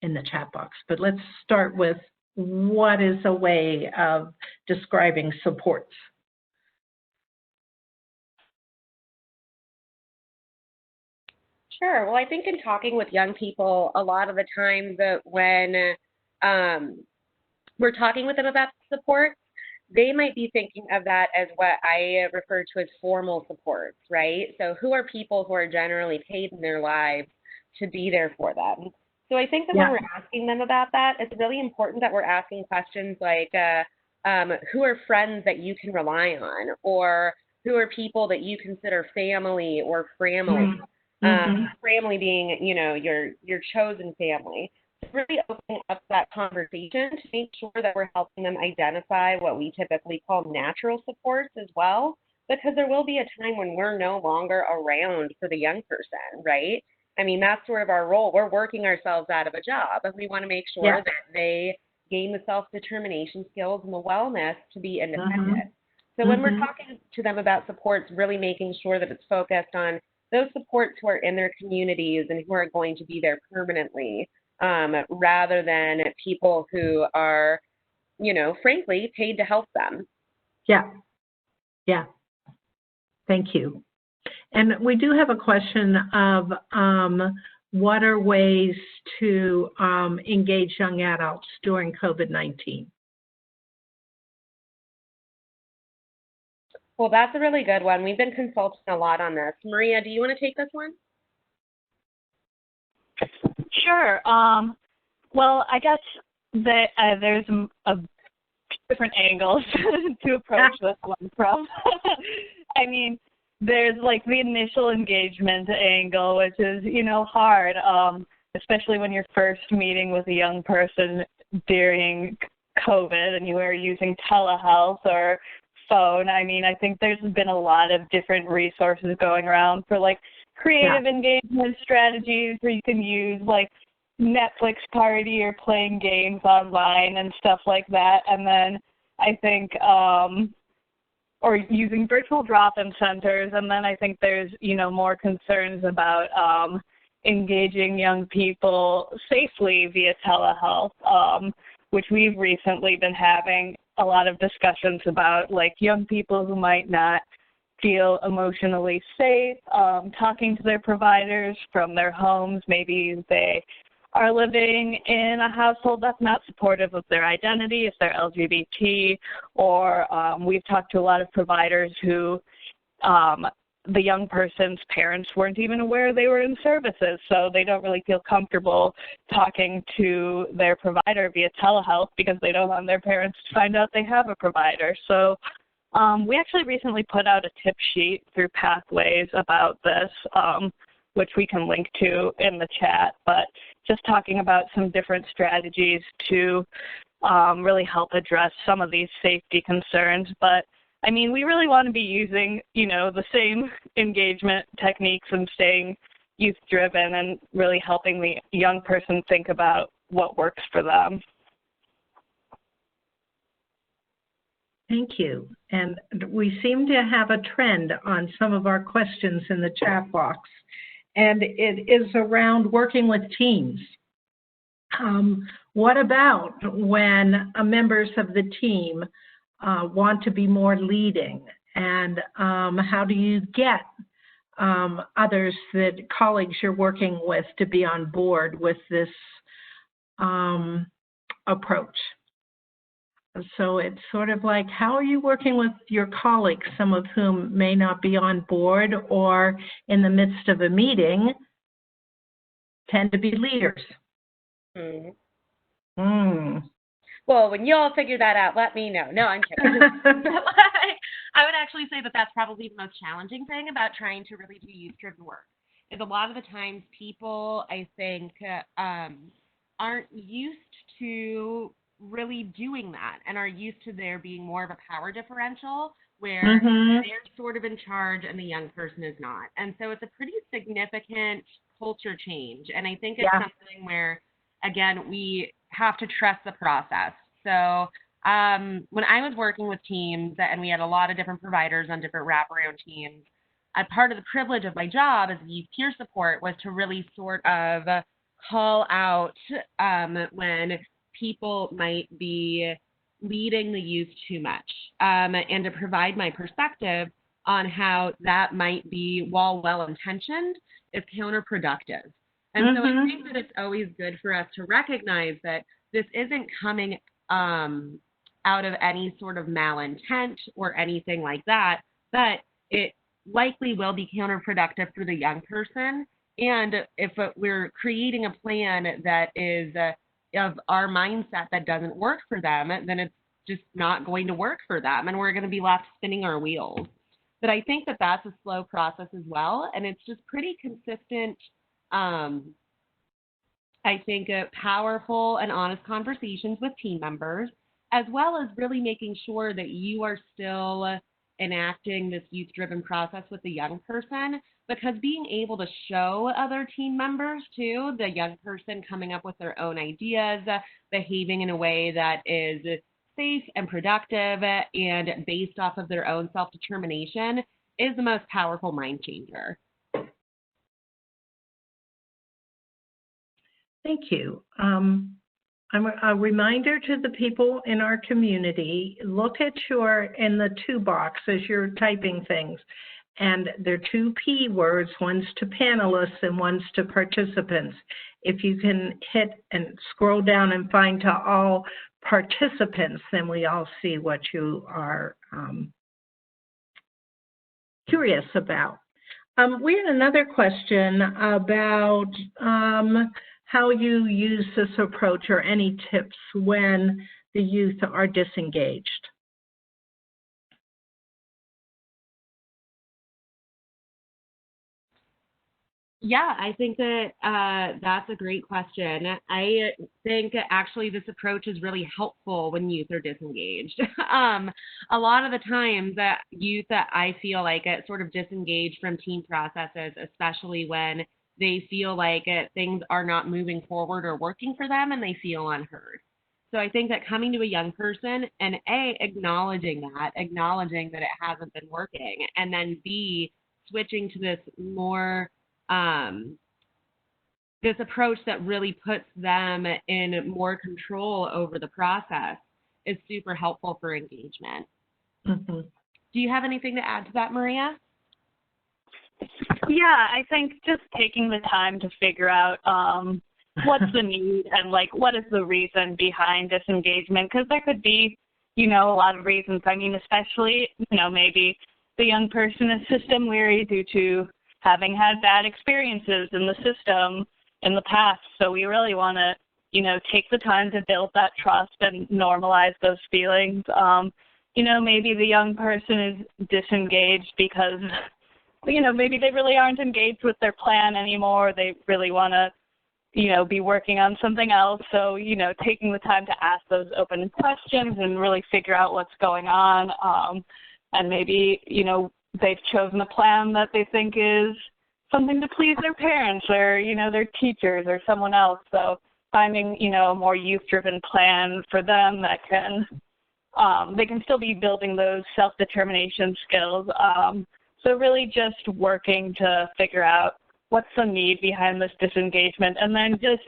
in the chat box. But let's start with, what is a way of describing supports? Sure. Well, I think in talking with young people, a lot of the time that when we're talking with them about support, they might be thinking of that as what I refer to as formal supports, right? So who are people who are generally paid in their lives to be there for them? So I think that when we're asking them about that, it's really important that we're asking questions like, who are friends that you can rely on, or who are people that you consider family or family? Family being, you know, your chosen family. Really opening up that conversation to make sure that we're helping them identify what we typically call natural supports as well, because there will be a time when we're no longer around for the young person, right? I mean, that's sort of our role. We're working ourselves out of a job, and we want to make sure that they gain the self-determination skills and the wellness to be independent. So when we're talking to them about supports, really making sure that it's focused on those supports who are in their communities and who are going to be there permanently, rather than people who are, you know, frankly, paid to help them. Yeah. Thank you. And we do have a question of what are ways to engage young adults during COVID-19? Well, that's a really good one. We've been consulting a lot on this. Maria, do you want to take this one? Sure. Well, I guess that there's a different angles to approach this one from. I mean, there's like the initial engagement angle, which is, you know, hard, especially when you're first meeting with a young person during COVID and you are using telehealth or phone. I mean, I think there's been a lot of different resources going around for like creative engagement strategies where you can use like Netflix party or playing games online and stuff like that. And then I think, or using virtual drop-in centers. And then I think there's, you know, more concerns about engaging young people safely via telehealth, which we've recently been having a lot of discussions about, like young people who might not feel emotionally safe talking to their providers from their homes. Maybe they are living in a household that's not supportive of their identity, if they're LGBT, or we've talked to a lot of providers who the young person's parents weren't even aware they were in services, so they don't really feel comfortable talking to their provider via telehealth because they don't want their parents to find out they have a provider. So we actually recently put out a tip sheet through Pathways about this, which we can link to in the chat, but just talking about some different strategies to really help address some of these safety concerns. But I mean, we really want to be using, you know, the same engagement techniques and staying youth-driven and really helping the young person think about what works for them. Thank you. And we seem to have a trend on some of our questions in the chat box, and it is around working with teams. What about when members of the team want to be more leading, and how do you get others, that colleagues you're working with, to be on board with this approach? So it's sort of like, how are you working with your colleagues, some of whom may not be on board or in the midst of a meeting tend to be leaders? Mhm. Well, when you all figure that out, let me know. No, I'm kidding. I would actually say that that's probably the most challenging thing about trying to really do youth-driven work. Is a lot of the times people, I think, aren't used to really doing that and are used to there being more of a power differential where they're sort of in charge and the young person is not. And so it's a pretty significant culture change. And I think it's something where, again, we have to trust the process. So when I was working with teams, and we had a lot of different providers on different wraparound teams, part of the privilege of my job as youth peer support was to really sort of call out when people might be leading the youth too much, and to provide my perspective on how that might be, while well-intentioned, is counterproductive. And so I think that it's always good for us to recognize that this isn't coming out of any sort of malintent or anything like that, but it likely will be counterproductive for the young person. And if we're creating a plan that is of our mindset that doesn't work for them, then it's just not going to work for them, and we're going to be left spinning our wheels. But I think that that's a slow process as well, and it's just pretty consistent, I think, powerful and honest conversations with team members, as well as really making sure that you are still enacting this youth-driven process with the young person, because being able to show other team members, too, the young person coming up with their own ideas, behaving in a way that is safe and productive and based off of their own self-determination is the most powerful mind changer. Thank you. A reminder to the people in our community, look at in the to box as you're typing things. And there are two P words, one's to panelists and one's to participants. If you can hit and scroll down and find to all participants, then we all see what you are curious about. We had another question about how you use this approach, or any tips when the youth are disengaged. Yeah, I think that that's a great question. I think actually this approach is really helpful when youth are disengaged. A lot of the times that youth, that I feel like sort of disengaged from team processes, especially when they feel like things are not moving forward or working for them and they feel unheard. So I think that coming to a young person and acknowledging that it hasn't been working, and then B, switching to this more this approach that really puts them in more control over the process is super helpful for engagement. Do you have anything to add to that, Maria? Yeah, I think just taking the time to figure out what's the need and what is the reason behind disengagement, because there could be, a lot of reasons. I mean, especially, maybe the young person is system weary due to having had bad experiences in the system in the past. So we really want to, take the time to build that trust and normalize those feelings. Maybe the young person is disengaged because, maybe they really aren't engaged with their plan anymore. They really want to, be working on something else. So, taking the time to ask those open questions and really figure out what's going on. And maybe, they've chosen a plan that they think is something to please their parents or, their teachers or someone else. So finding, a more youth-driven plan for them that can, they can still be building those self-determination skills. So really just working to figure out what's the need behind this disengagement, and then just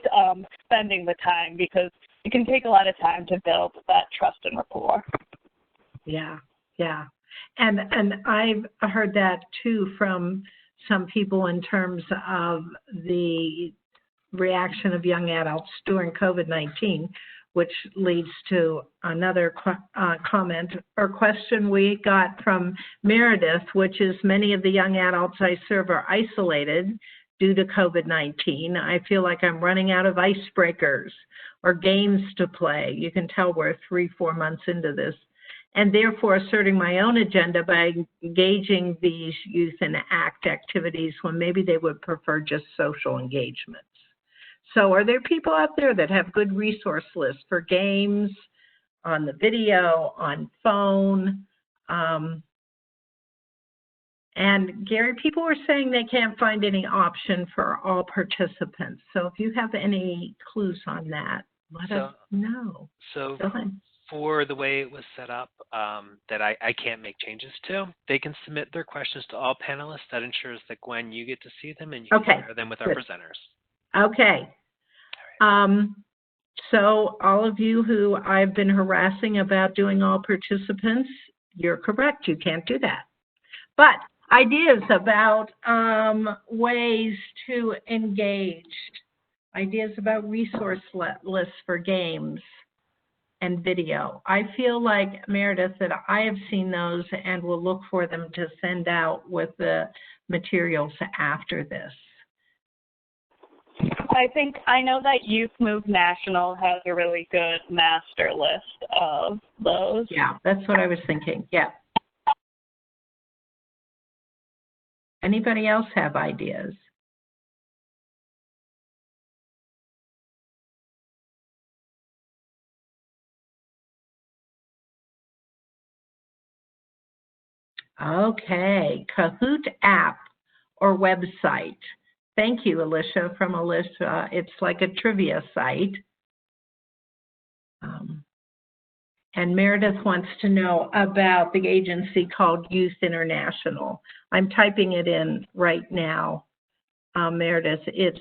spending the time, because it can take a lot of time to build that trust and rapport. Yeah. And I've heard that too from some people in terms of the reaction of young adults during COVID-19, which leads to another comment or question we got from Meredith, which is, many of the young adults I serve are isolated due to COVID-19. I feel like I'm running out of icebreakers or games to play. You can tell we're 3-4 months into this. And therefore asserting my own agenda by engaging these youth in ACT activities when maybe they would prefer just social engagements. So are there people out there that have good resource lists for games, on the video, on phone? And Gary, people are saying they can't find any option for all participants. So if you have any clues on that, let us know. So for the way it was set up, that I can't make changes to, they can submit their questions to all panelists. That ensures that, Gwen, you get to see them and you can share them with our presenters. Okay. So all of you who I've been harassing about doing all participants, you're correct. You can't do that. But ideas about ways to engage, ideas about resource lists for games and video. I feel like, Meredith, that I have seen those and will look for them to send out with the materials after this. I know that Youth Move National has a really good master list of those. Yeah, that's what I was thinking. Yeah. Anybody else have ideas? Okay, Kahoot app or website. Thank you, Alicia, from Alicia. It's like a trivia site. And Meredith wants to know about the agency called Youth International. I'm typing it in right now, Meredith. It's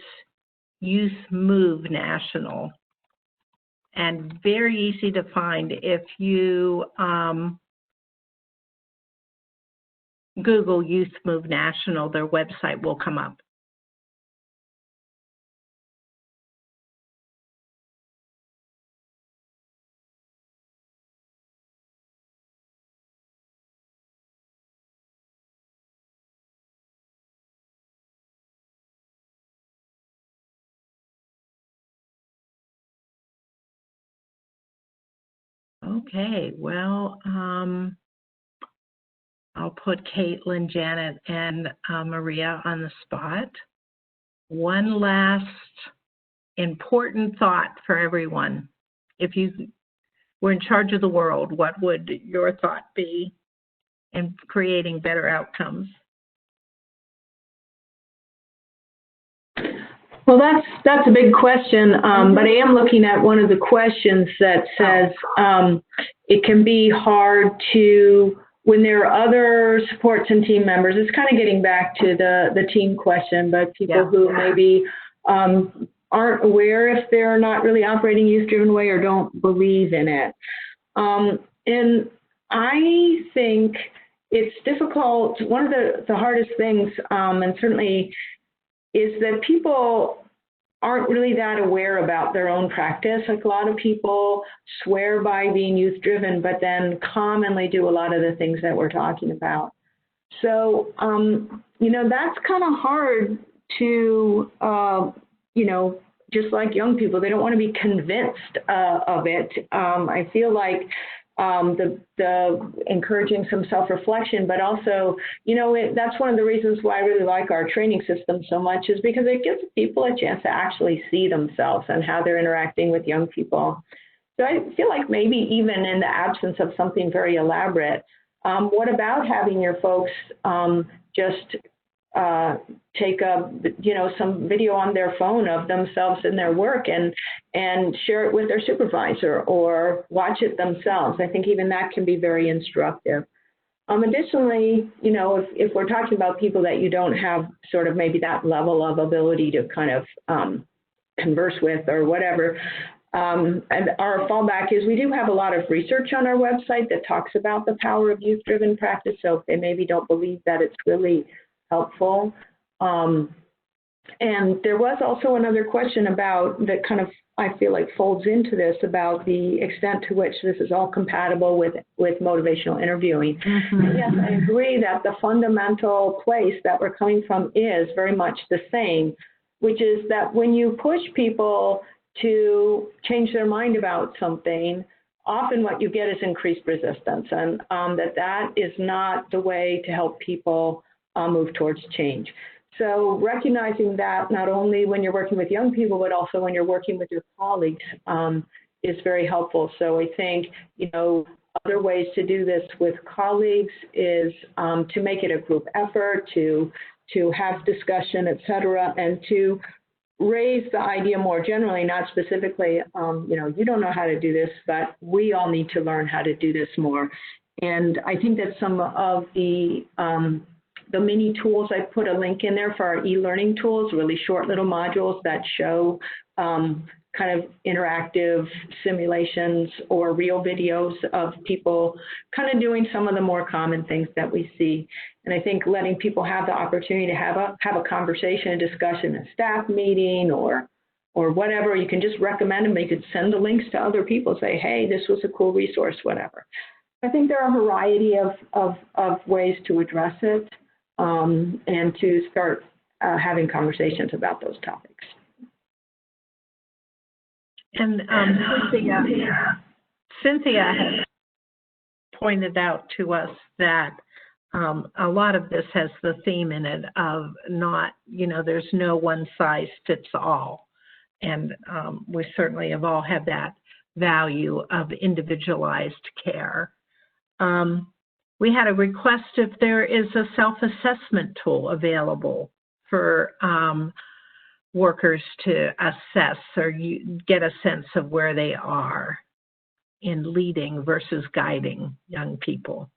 Youth Move National. And very easy to find. If you Google Youth Move National, their website will come up. Okay, well, I'll put Caitlin, Janet, and Maria on the spot. One last important thought for everyone. If you were in charge of the world, what would your thought be in creating better outcomes? Well, that's a big question, but I am looking at one of the questions that says it can be hard to, when there are other supports and team members, it's kind of getting back to the team question, but people who maybe aren't aware if they're not really operating youth-driven way or don't believe in it. And I think it's difficult. One of the hardest things, and certainly, is that people aren't really that aware about their own practice. Like, a lot of people swear by being youth-driven, but then commonly do a lot of the things that we're talking about. So, you know, that's kind of hard to, you know, just like young people, they don't want to be convinced of it. I feel like the encouraging some self-reflection, but also, you know, that's one of the reasons why I really like our training system so much, is because it gives people a chance to actually see themselves and how they're interacting with young people. So I feel like maybe even in the absence of something very elaborate, what about having your folks just take some video on their phone of themselves in their work and share it with their supervisor or watch it themselves. I think even that can be very instructive. Additionally, you know, if we're talking about people that you don't have sort of maybe that level of ability to kind of converse with or whatever, and our fallback is we do have a lot of research on our website that talks about the power of youth-driven practice. So if they maybe don't believe that it's really helpful. And there was also another question about that kind of I feel like folds into this about the extent to which this is all compatible with motivational interviewing. And yes, I agree that the fundamental place that we're coming from is very much the same, which is that when you push people to change their mind about something, often what you get is increased resistance, and that is not the way to help people move towards change. So recognizing that not only when you're working with young people, but also when you're working with your colleagues is very helpful. So I think, other ways to do this with colleagues is to make it a group effort, to have discussion, et cetera, and to raise the idea more generally, not specifically, you don't know how to do this, but we all need to learn how to do this more. And I think that some of the mini tools, I put a link in there for our e-learning tools, really short little modules that show kind of interactive simulations or real videos of people kind of doing some of the more common things that we see. And I think letting people have the opportunity to have a conversation, a discussion, a staff meeting or whatever, you can just recommend them. You could send the links to other people, say, hey, this was a cool resource, whatever. I think there are a variety of ways to address it and to start having conversations about those topics. And Cynthia has pointed out to us that a lot of this has the theme in it of not, there's no one size fits all. And we certainly have all had that value of individualized care. We had a request if there is a self-assessment tool available for workers to assess or get a sense of where they are in leading versus guiding young people.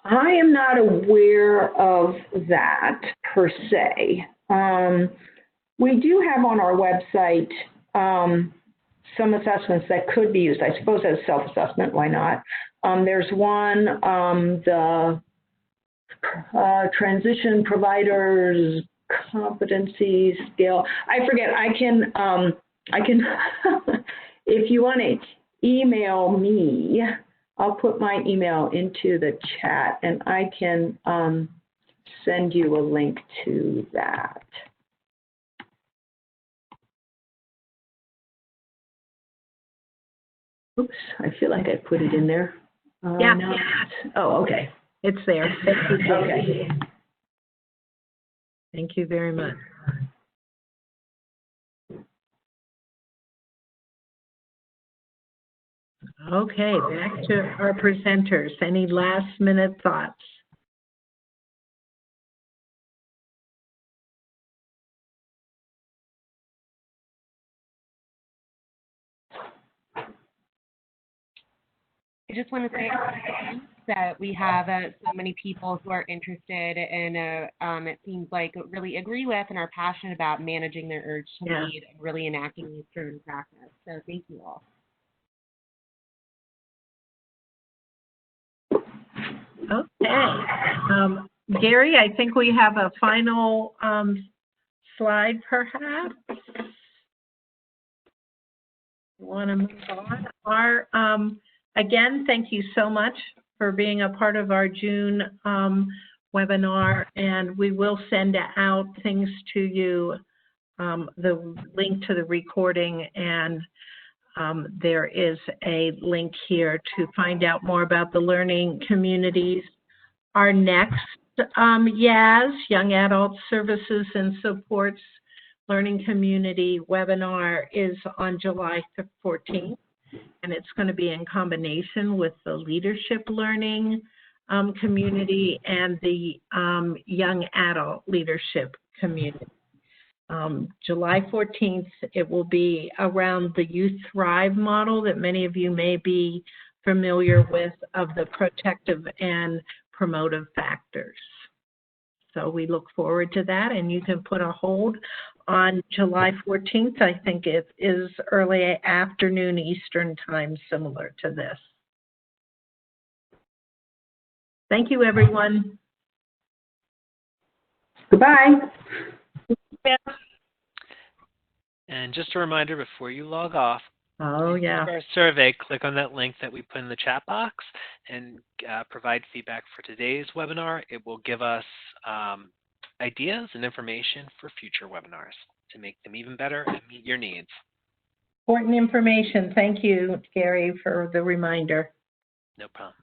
I am not aware of that per se. We do have on our website some assessments that could be used, I suppose, as self-assessment. Why not? There's one, the transition providers competency scale. I forget. I can if you want to email me, I'll put my email into the chat and I can send you a link to that. Oops, I feel like I put it in there. Yeah. No. Oh, okay. It's there. Okay. Thank you very much. Okay, back to our presenters. Any last minute thoughts? I just want to say that we have so many people who are interested and it seems like really agree with and are passionate about managing their urge to lead and really enacting these through in practice. So thank you all. Okay. Gary, I think we have a final slide, perhaps. You want to move on? Again, thank you so much for being a part of our June webinar, and we will send out things to you, the link to the recording, and there is a link here to find out more about the learning communities. Our next YAS, Young Adult Services and Supports Learning Community webinar is on July 14th. And it's going to be in combination with the leadership learning community and the young adult leadership community. July 14th, it will be around the Youth Thrive model that many of you may be familiar with of the protective and promotive factors. So we look forward to that, and you can put a hold on July 14th. I think it is early afternoon Eastern time, similar to this. Thank you, everyone. Goodbye. Yeah. And just a reminder before you log off, Oh, yeah. for our survey, click on that link that we put in the chat box and provide feedback for today's webinar. It will give us ideas and information for future webinars to make them even better and meet your needs. Important information. Thank you, Gary, for the reminder. No problem.